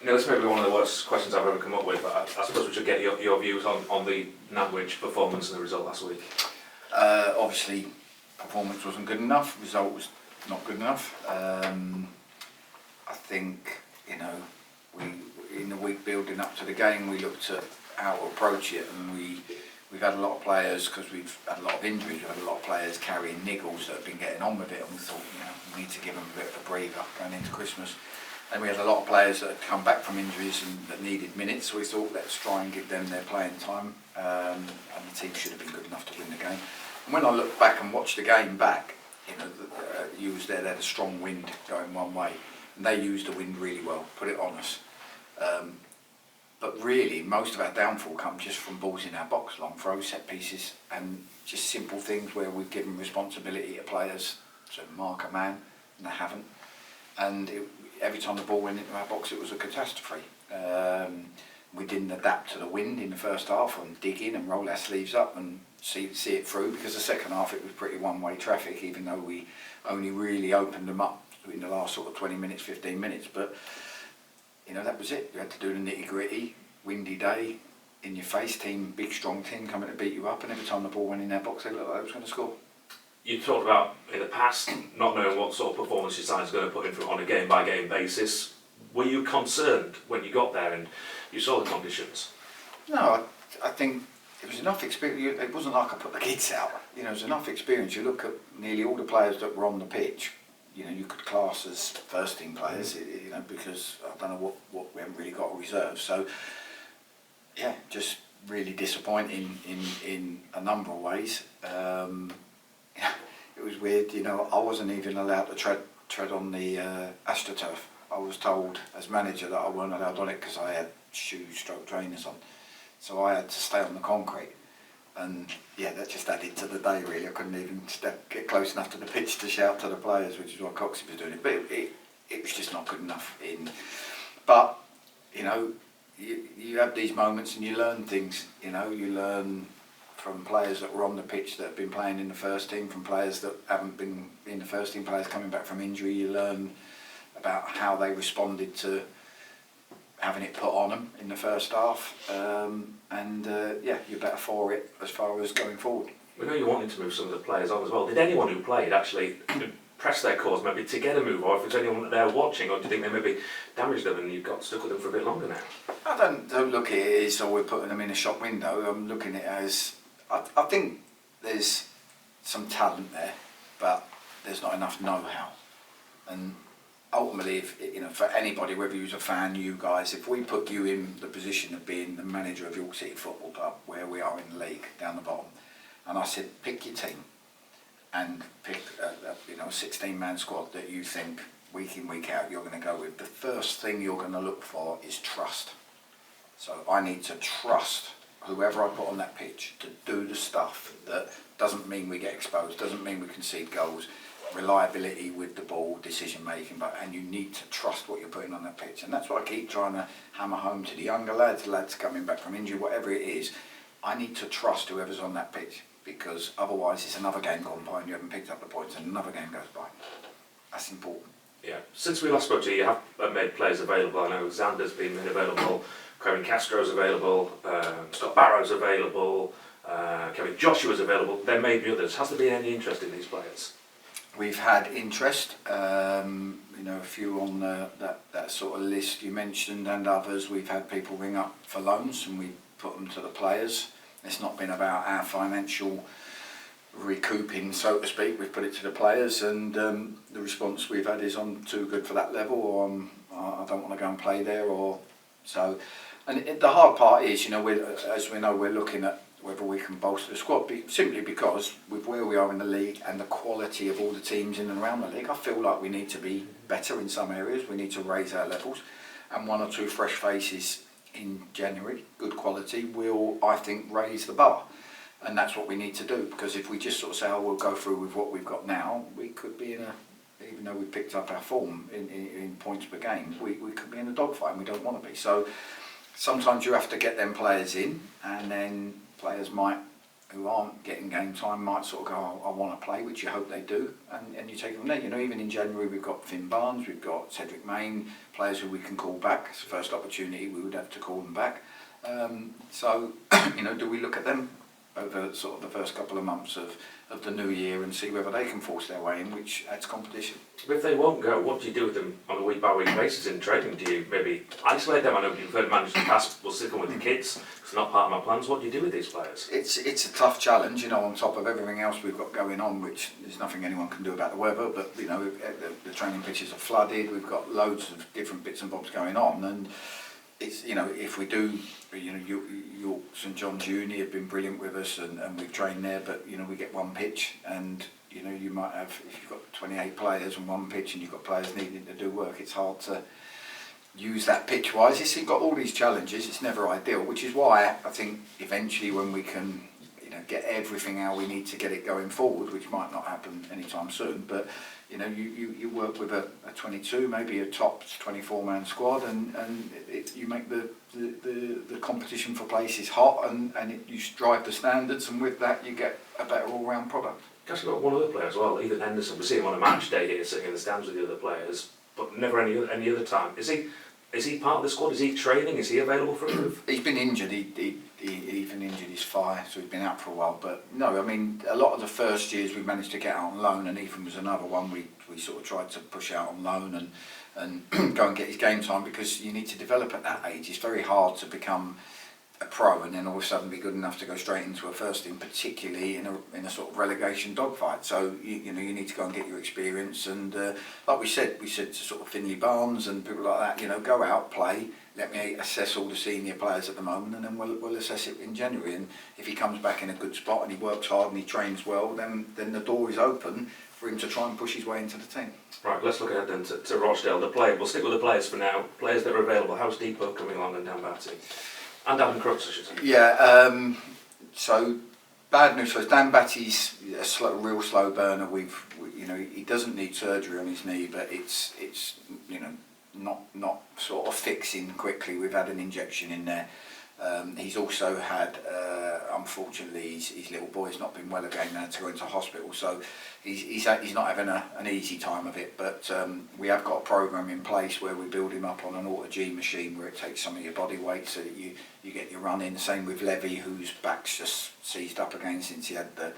Neal, this may be one of the worst questions I've ever come up with, but I suppose we should get your views on the Nantwich performance and the result last week. Obviously, performance wasn't good enough, result was not good enough. I think, in the week building up to the game, we looked at how to approach it, and we've had a lot of players, because we've had a lot of injuries, we've had a lot of players carrying niggles that have been getting on with it, and we thought, we need to give them a bit of a breather going into Christmas. And we had a lot of players that had come back from injuries and that needed minutes, so we thought, let's try and give them their playing time, and the team should have been good enough to win the game. And when I look back and watch the game back, you was there, they had a strong wind going one way, and they used the wind really well, put it on us. But really, most of our downfall comes just from balls in our box, long throws, set pieces, and just simple things where we've given responsibility to players to mark a man, and they haven't. And every time the ball went into our box, it was a catastrophe. We didn't adapt to the wind in the first half and dig in and roll our sleeves up and see it through, because the second half it was pretty one-way traffic, even though we only really opened them up in the last sort of 20 minutes, 15 minutes. But that was it. You had to do the nitty-gritty, windy day, in your face team, big strong team coming to beat you up, and every time the ball went in their box, they looked like they was going to score. You talked about, in the past, not knowing what sort of performance your side's going to put in on a game-by-game basis. Were you concerned when you got there and you saw the conditions? No, I think it was enough experience. It wasn't like I put the kids out. It was enough experience. You look at nearly all the players that were on the pitch, you could class as first team players, because I don't know what we haven't really got a reserve. So, yeah, just really disappointing in a number of ways. It was weird, I wasn't even allowed to tread on the AstroTurf. I was told as manager that I weren't allowed on it because I had shoe/trainers on. So I had to stay on the concrete. And yeah, that just added to the day really. I couldn't even get close enough to the pitch to shout to the players, which is what Coxie was doing. But it was just not good enough. But, you have these moments and you learn things, you learn from players that were on the pitch that have been playing in the first team, from players that haven't been in the first team, players coming back from injury. You learn about how they responded to having it put on them in the first half, you're better for it as far as going forward. We know you wanted to move some of the players on as well. Did anyone who played actually press their cause maybe to get a move, or if there's anyone there watching, or do you think they maybe damaged them and you've got stuck with them for a bit longer now? I don't look at it as we're putting them in a shop window. I'm looking at it as I think there's some talent there, but there's not enough know-how. And ultimately, for anybody, whether you're a fan, you guys, if we put you in the position of being the manager of York City Football Club, where we are in the league, down the bottom, and I said, pick your team and pick a 16-man squad that you think week in, week out you're going to go with, the first thing you're going to look for is trust. So I need to trust whoever I put on that pitch to do the stuff that doesn't mean we get exposed, doesn't mean we concede goals, reliability with the ball, decision making, and you need to trust what you're putting on that pitch. And that's what I keep trying to hammer home to the younger lads coming back from injury, whatever it is. I need to trust whoever's on that pitch, because otherwise it's another game gone by and you haven't picked up the points, and another game goes by. That's important. Yeah. Since we last spoke to you have made players available. I know Xander's been made available, Kevin Castro's available, Scott Barrow's available, Kevin Joshua's available. There may be others. Has there been any interest in these players? We've had interest, a few on that sort of list you mentioned, and others. We've had people ring up for loans and we put them to the players. It's not been about our financial recouping, so to speak. We've put it to the players, and the response we've had is, I'm too good for that level, or I don't want to go and play there, or so. And the hard part is, as we know, we're looking at whether we can bolster the squad, simply because with where we are in the league and the quality of all the teams in and around the league, I feel like we need to be better in some areas. We need to raise our levels, and one or two fresh faces in January, good quality, will, I think, raise the bar. And that's what we need to do, because if we just sort of say, we'll go through with what we've got now, we could be in even though we picked up our form in points per game, we could be in a dogfight, and we don't want to be. So sometimes you have to get them players in, and then players might who aren't getting game time might sort of go, oh, I want to play, which you hope they do, and you take them from there. You know, even in January we've got Finn Barnes, we've got Cedric Main, players who we can call back. It's the first opportunity we would have to call them back. So, you know, do we look at them over sort of the first couple of months of the new year and see whether they can force their way in, which adds competition. But if they won't go, what do you do with them on a week-by-week basis in training? Do you maybe isolate them? I know you've heard managers in the past will stick them with the kids. It's not part of my plans. What do you do with these players? It's a tough challenge, you know, on top of everything else we've got going on, which there's nothing anyone can do about the weather, but, you know, the training pitches are flooded, we've got loads of different bits and bobs going on, and it's, you know, if we do, you know, York St John's Uni have been brilliant with us, and we've trained there, but, you know, we get one pitch, and, you know, you might have, if you've got 28 players on one pitch and you've got players needing to do work, it's hard to use that pitch-wise. You've got all these challenges, it's never ideal, which is why I think eventually when we can, you know, get everything how we need to get it going forward, which might not happen anytime soon, but, you know, you work with a 22, maybe a top 24-man squad, and you make the competition for places hot, and you drive the standards, and with that you get a better all-round product. I've got one other player as well, Ethan Henderson. We see him on a match day here, sitting in the stands with the other players, but never any other time. Is he part of the squad? Is he training? Is he available for a move? He's been injured. Ethan injured his thigh, so he's been out for a while. But no, I mean, a lot of the first years we managed to get out on loan, and Ethan was another one we sort of tried to push out on loan and go and get his game time, because you need to develop at that age. It's very hard to become a pro and then all of a sudden be good enough to go straight into a first team, particularly in a sort of relegation dogfight. So you know, you need to go and get your experience, and like we said to sort of Finley Barnes and people like that, you know, go out, play, let me assess all the senior players at the moment, and then we'll assess it in January. And if he comes back in a good spot and he works hard and he trains well, then the door is open for him to try and push his way into the team. Right, let's look ahead then to Rochdale. We'll stick with the players for now. Players that are available. How's Depot coming along, and Dan Batty? And Adam Crooks, I should say. Yeah, so bad news. So Dan Batty's a real slow burner. You know, he doesn't need surgery on his knee, but it's you know, not sort of fixing quickly. We've had an injection in there. He's also had, unfortunately, his little boy's not been well again, and had to go into hospital. So he's not having an easy time of it. But we have got a program in place where we build him up on an auto-G machine, where it takes some of your body weight so that you get your run in. Same with Levy, whose back's just seized up again since he had the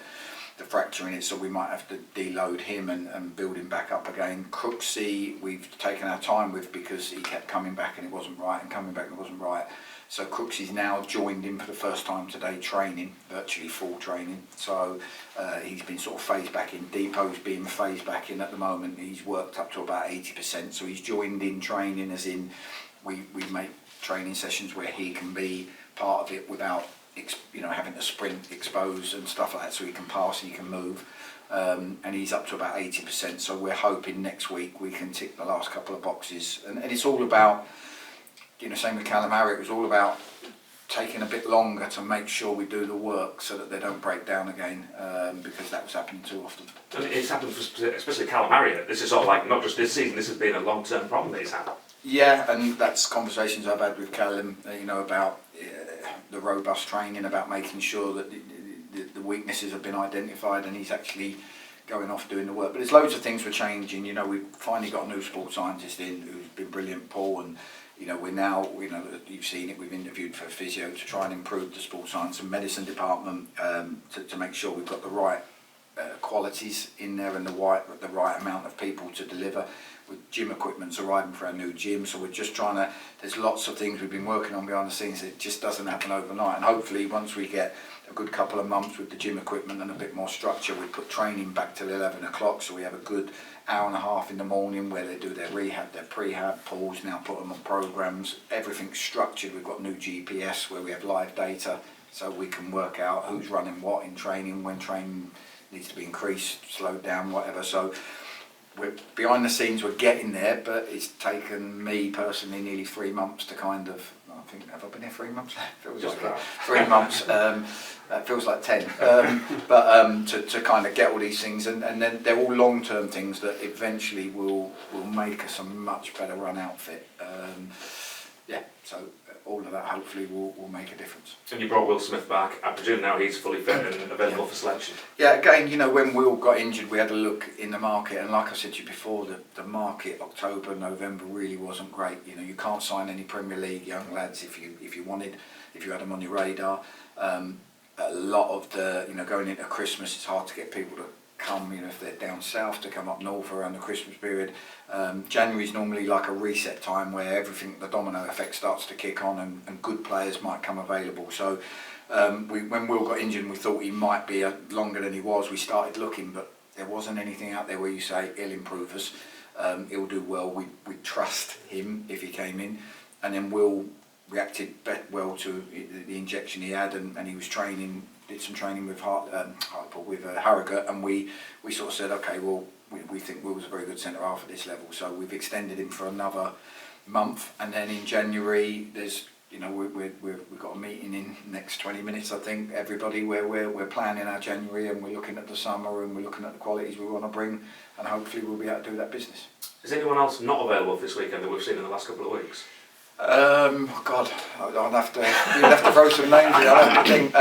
fracture in it, so we might have to deload him and build him back up again. Crooksy, we've taken our time with, because he kept coming back and it wasn't right, and coming back and it wasn't right. So Crooksy's now joined in for the first time today, training, virtually full training. So he's been sort of phased back in. Depot's being phased back in at the moment. He's worked up to about 80%. So he's joined in training, as in we make training sessions where he can be part of it without, you know, having to sprint, expose and stuff like that, so he can pass, he can move. And he's up to about 80%. So we're hoping next week we can tick the last couple of boxes. And it's all about, you know, same with Calamari, it was all about taking a bit longer to make sure we do the work so that they don't break down again, because that was happening too often. And it's happened for especially Calamari. This is sort of like not just this season, this has been a long-term problem that he's had. Yeah, and that's conversations I've had with Callum, you know, about the robust training, about making sure that the weaknesses have been identified, and he's actually going off doing the work. But there's loads of things we're changing. You know, we've finally got a new sports scientist in who's been brilliant, Paul, and you know, we're now, you know, you've seen it, we've interviewed for physio to try and improve the sports science and medicine department, to make sure we've got the right qualities in there and the right amount of people to deliver. With gym equipment's arriving for our new gym, so we're just trying to, there's lots of things we've been working on behind the scenes. It just doesn't happen overnight, and hopefully once we get a good couple of months with the gym equipment and a bit more structure, we put training back till 11 o'clock, so we have a good hour and a half in the morning where they do their rehab, their prehab. Paul's now put them on programs, everything's structured. We've got new GPS where we have live data, so we can work out who's running what in training, when training needs to be increased, slowed down, whatever. So we're behind the scenes, we're getting there, but it's taken me personally nearly 3 months to kind of, I think, have I been here 3 months? Feels just like 3 months. That feels like 10. But to kind of get all these things, and then they're all long-term things that eventually will make us a much better run outfit. so all of that hopefully will make a difference. And you brought Will Smith back. I presume now he's fully fit and available for selection. Yeah, again, you know, when Will got injured, we had a look in the market, and like I said to you before, the market October, November really wasn't great. You know, you can't sign any Premier League young lads if you had them on your radar. A lot of the, you know, going into Christmas, it's hard to get people to come, you know, if they're down south, to come up north around the Christmas period. January's normally like a reset time where everything, the domino effect starts to kick on, and good players might come available. So when Will got injured and we thought he might be longer than he was, we started looking, but there wasn't anything out there where you say he'll improve us, he'll do well. We trust him if he came in, and then Will reacted well to the injection he had, and he was did some training with Harrogate, and we sort of said, okay, well, we think Will's a very good centre half at this level, so we've extended him for another month, and then in January there's, you know, we've got a meeting in next 20 minutes, I think, everybody, where we're planning our January, and we're looking at the summer, and we're looking at the qualities we want to bring, and hopefully we'll be able to do that business. Is anyone else not available this weekend that we've seen in the last couple of weeks? God, you'd have to throw some names in. I have to think.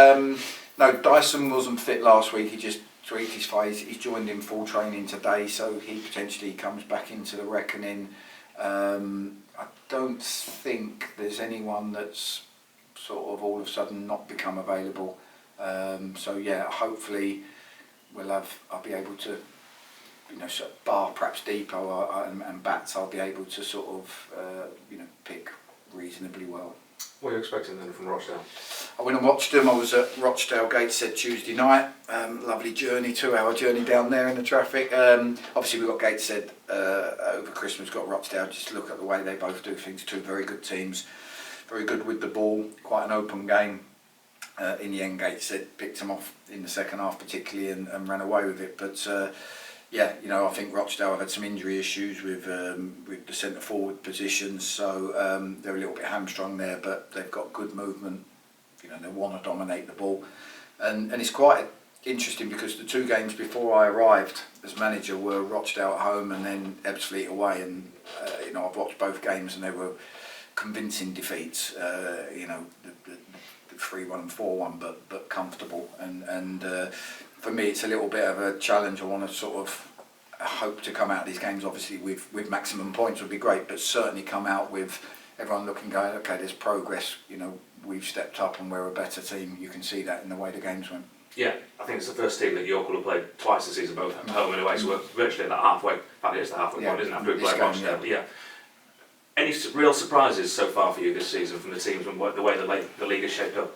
No, Dyson wasn't fit last week. He just tweaked his face. He's joined in full training today, so he potentially comes back into the reckoning. I don't think there's anyone that's sort of all of a sudden not become available. So yeah, hopefully I'll be able to, you know, sort of bar perhaps Depot and Bats, I'll be able to sort of you know, pick reasonably well. What are you expecting then from Rochdale? I went and watched them. I was at Rochdale Gateshead Tuesday night. Lovely journey, 2-hour journey down there in the traffic. Obviously we've got Gateshead over Christmas, got Rochdale. Just look at the way they both do things. Two very good teams, very good with the ball, quite an open game. In the end, Gateshead picked them off in the second half particularly, and ran away with it. But yeah, you know, I think Rochdale have had some injury issues with the centre forward positions, so they're a little bit hamstrung there, but they've got good movement. You know, they want to dominate the ball, and it's quite interesting because the two games before I arrived as manager were Rochdale at home and then Ebbsfleet away, and you know, I've watched both games and they were convincing defeats. You know, the 3-1 and 4-1, but comfortable, and for me it's a little bit of a challenge. I want to sort of hope to come out of these games obviously with maximum points would be great, but certainly come out with everyone looking, going, okay, there's progress, you know, we've stepped up and we're a better team. You can see that in the way the games went. Yeah, I think it's the first team that York will have played twice this season, both at home and away, so we're virtually at that halfway. In fact, it is the halfway point, isn't it, after we play Rochdale? Yeah. Any real surprises so far for you this season from the teams and the way the league is shaped up?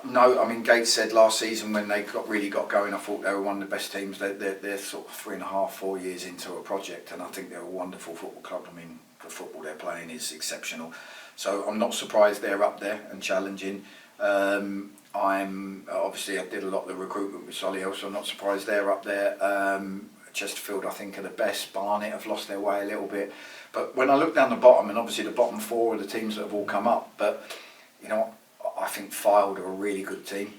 No, I mean, Gateshead last season when they really got going, I thought they were one of the best teams. They're sort of 3.5, 4 years into a project, and I think they're a wonderful football club. I mean, the football they're playing is exceptional. So I'm not surprised they're up there and challenging. Obviously I did a lot of the recruitment with Solihull, so I'm not surprised they're up there. Chesterfield I think are the best. Barnet have lost their way a little bit. But when I look down the bottom, and obviously the bottom four are the teams that have all come up, but you know, I think Fylde are a really good team.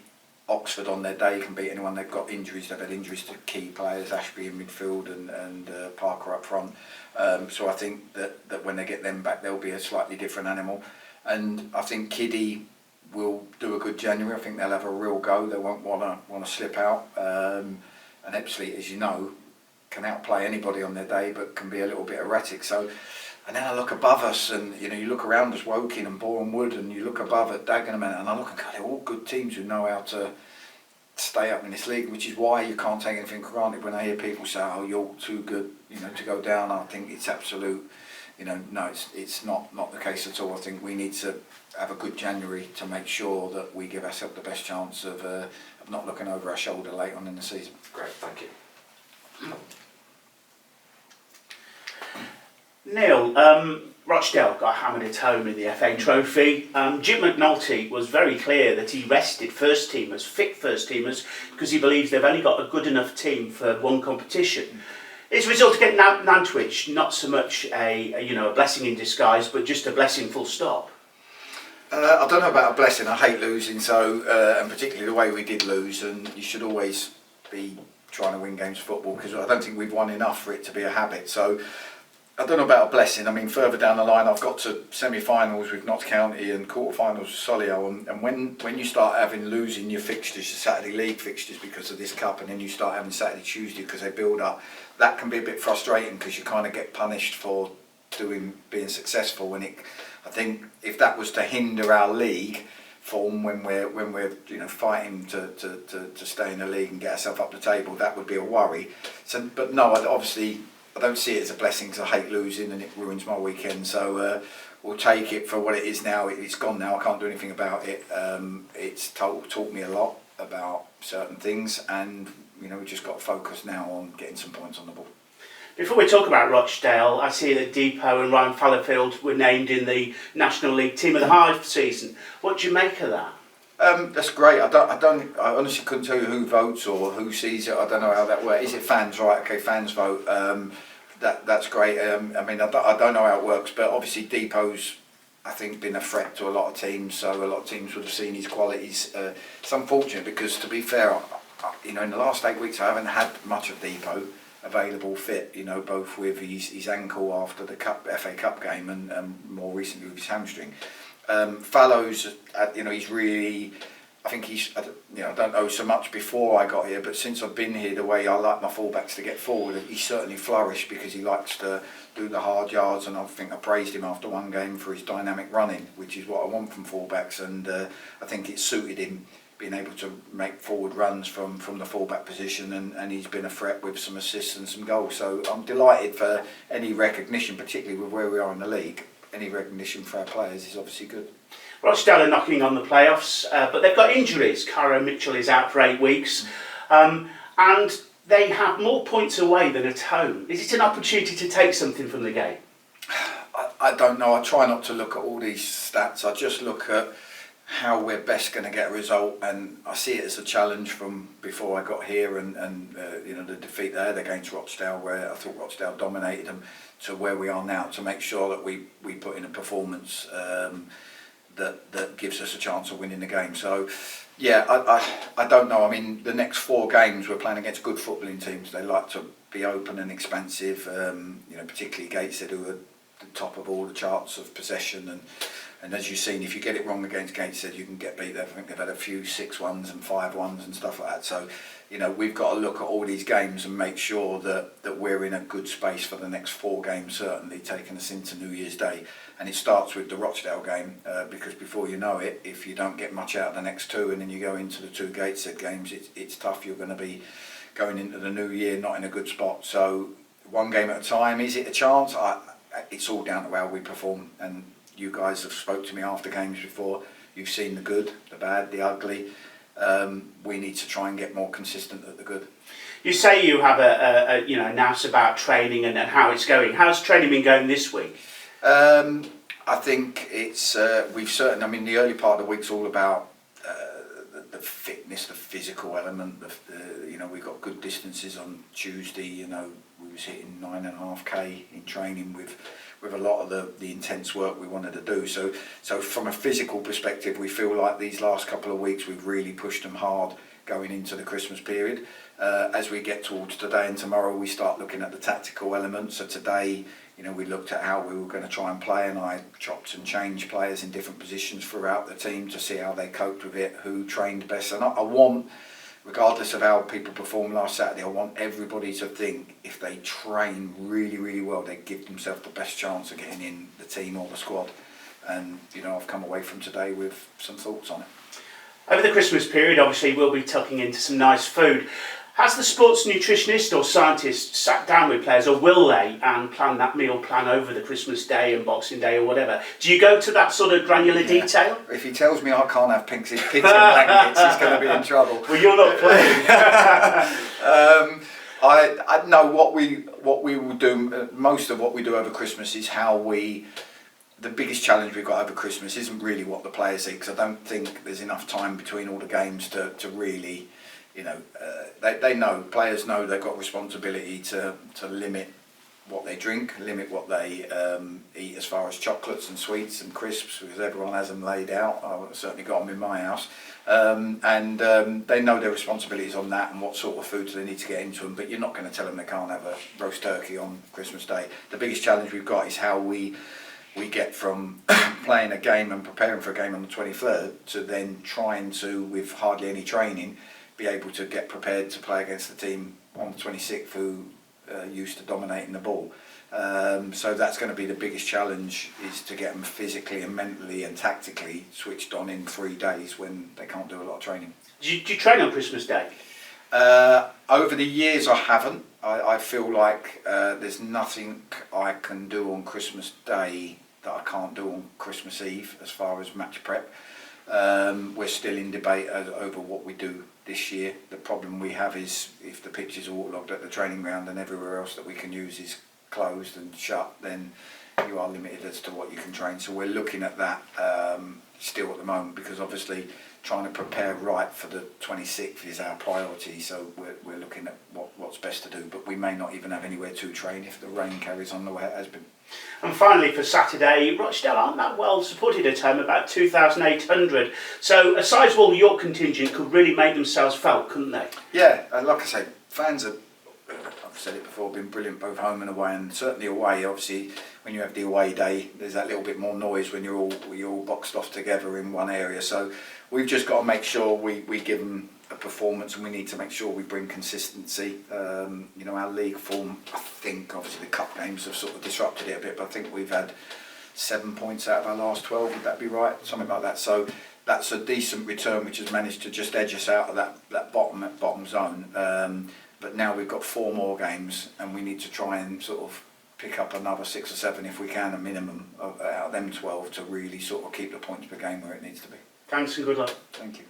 Oxford on their day can beat anyone. They've got injuries. They've had injuries to key players, Ashby in midfield and Parker up front. So I think that when they get them back, they'll be a slightly different animal. And I think Kiddie will do a good January. I think they'll have a real go. They won't want to slip out. And Ebbsfleet, as you know, can outplay anybody on their day, but can be a little bit erratic. So, and then I look above us, and you know, you look around us, Woking and Boreham Wood, and you look above at Dagenham, and I look and go, they're all good teams who know how to stay up in this league, which is why you can't take anything for granted. When I hear people say, "Oh, you're too good," you know, to go down, I think it's absolute. You know, no, it's not the case at all. I think we need to have a good January to make sure that we give ourselves the best chance of not looking over our shoulder late on in the season. Great, thank you. Neil, Rochdale got hammered at home in the FA Trophy. Jim McNulty was very clear that he rested first teamers, fit first teamers, because he believes they've only got a good enough team for one competition. His result against Nantwich, not so much a blessing in disguise, but just a blessing full stop. I don't know about a blessing. I hate losing, so and particularly the way we did lose. And you should always be trying to win games of football, because I don't think we've won enough for it to be a habit. So I don't know about a blessing. I mean, further down the line, I've got to semi-finals with Notts County and quarter-finals with Solihull, and when you start losing your fixtures, your Saturday League fixtures because of this cup, and then you start having Saturday, Tuesday because they build up, that can be a bit frustrating because you kind of get punished for being successful. And I think if that was to hinder our league form when we're fighting to stay in the league and get ourselves up the table, that would be a worry. So, but no, I don't see it as a blessing because I hate losing and it ruins my weekend. So we'll take it for what it is now. It's gone now. I can't do anything about it. It's taught me a lot about certain things, and we've just got to focus now on getting some points on the board. Before we talk about Rochdale, I see that Depot and Ryan Fallowfield were named in the National League Team of the Half season. What do you make of that? That's great. I honestly couldn't tell you who votes or who sees it. I don't know how that works. Is it fans? Right. Okay, fans vote. That's great. I don't know how it works, but obviously Depot's, I think, been a threat to a lot of teams. So a lot of teams would have seen his qualities. It's unfortunate because, to be fair, in the last 8 weeks I haven't had much of Depot available fit. Both with his ankle after the FA Cup game and more recently with his hamstring. Fallows, he's really, I think I don't know so much before I got here, but since I've been here, the way I like my fullbacks to get forward, he's certainly flourished because he likes to do the hard yards, and I think I praised him after one game for his dynamic running, which is what I want from fullbacks, and I think it suited him being able to make forward runs from the fullback position, and he's been a threat with some assists and some goals. So I'm delighted for any recognition, particularly with where we are in the league. Any recognition for our players is obviously good. Rochdale are knocking on the playoffs, but they've got injuries. Cara Mitchell is out for 8 weeks, and they have more points away than at home. Is it an opportunity to take something from the game? I don't know. I try not to look at all these stats. I just look at how we're best going to get a result, and I see it as a challenge from before I got here, and the defeat they had against Rochdale, where I thought Rochdale dominated them, to where we are now, to make sure that we put in a performance that gives us a chance of winning the game. So yeah, I don't know. I mean, the next 4 games we're playing against good footballing teams. They like to be open and expansive, particularly Gateshead, who are the top of all the charts of possession, and as you've seen, if you get it wrong against Gateshead, you can get beat. I think they've had a few 6-1s and 5-1s and stuff like that. So, we've got to look at all these games and make sure that we're in a good space for the next 4 games, certainly taking us into New Year's Day. And it starts with the Rochdale game, because before you know it, if you don't get much out of the next 2 and then you go into the 2 Gateshead games, it's tough. You're going to be going into the new year not in a good spot. So 1 game at a time. Is it a chance? It's all down to how we perform, and you guys have spoke to me after games before. You've seen the good, the bad, the ugly. We need to try and get more consistent at the good. You say you have a nous about training and how it's going. How's training been going this week? I think it's we've certainly. I mean, the early part of the week's all about the fitness, the physical element. We've got good distances on Tuesday. We was hitting 9.5k in training with a lot of the intense work we wanted to do. So from a physical perspective, we feel like these last couple of weeks we've really pushed them hard going into the Christmas period. As we get towards today and tomorrow, we start looking at the tactical elements. So today, we looked at how we were going to try and play, and I chopped and changed players in different positions throughout the team to see how they coped with it, who trained best. And I want, regardless of how people performed last Saturday, I want everybody to think if they train really, really well, they give themselves the best chance of getting in the team or the squad. And, I've come away from today with some thoughts on it. Over the Christmas period, obviously, we'll be tucking into some nice food. Has the sports nutritionist or scientist sat down with players, or will they, and plan that meal plan over the Christmas day and Boxing Day or whatever? Do you go to that sort of granular detail? If he tells me I can't have pigs in blankets, he's going to be in trouble. Well, you're not playing. I know what we will do. Most of what we do over Christmas is how we. The biggest challenge we've got over Christmas isn't really what the players eat, because I don't think there's enough time between all the games to really. They know, players know they've got responsibility to limit what they drink, limit what they eat as far as chocolates and sweets and crisps, because everyone has them laid out. I've certainly got them in my house. They know their responsibilities on that and what sort of foods they need to get into them, but you're not going to tell them they can't have a roast turkey on Christmas Day. The biggest challenge we've got is how we get from playing a game and preparing for a game on the 23rd to then trying to, with hardly any training, be able to get prepared to play against the team on the 26th who used to dominating the ball. So that's going to be the biggest challenge, is to get them physically and mentally and tactically switched on in 3 days when they can't do a lot of training. Do you train on Christmas Day? Over the years I haven't. I feel like there's nothing I can do on Christmas Day that I can't do on Christmas Eve as far as match prep. We're still in debate over what we do this year. The problem we have is if the pitch is waterlogged at the training ground and everywhere else that we can use is closed and shut, then you are limited as to what you can train. So we're looking at that still at the moment, because obviously trying to prepare right for the 26th is our priority. So we're looking at what's best to do, but we may not even have anywhere to train if the rain carries on the way it has been. And finally, for Saturday, Rochdale aren't that well supported at home, about 2,800. So a sizable York contingent could really make themselves felt, couldn't they? Yeah, like I say, fans are, I've said it before, been brilliant both home and away, and certainly away. Obviously, when you have the away day, there's that little bit more noise when you're all boxed off together in one area. So we've just got to make sure we give them a performance, and we need to make sure we bring consistency. You know, our league form, I think obviously the cup games have sort of disrupted it a bit, but I think we've had 7 points out of our last 12, would that be right? Something like that. So that's a decent return, which has managed to just edge us out of that bottom zone. But now we've got 4 more games, and we need to try and sort of pick up another 6 or 7 if we can, a minimum out of them 12, to really sort of keep the points per game where it needs to be. Thanks and good luck. Thank you.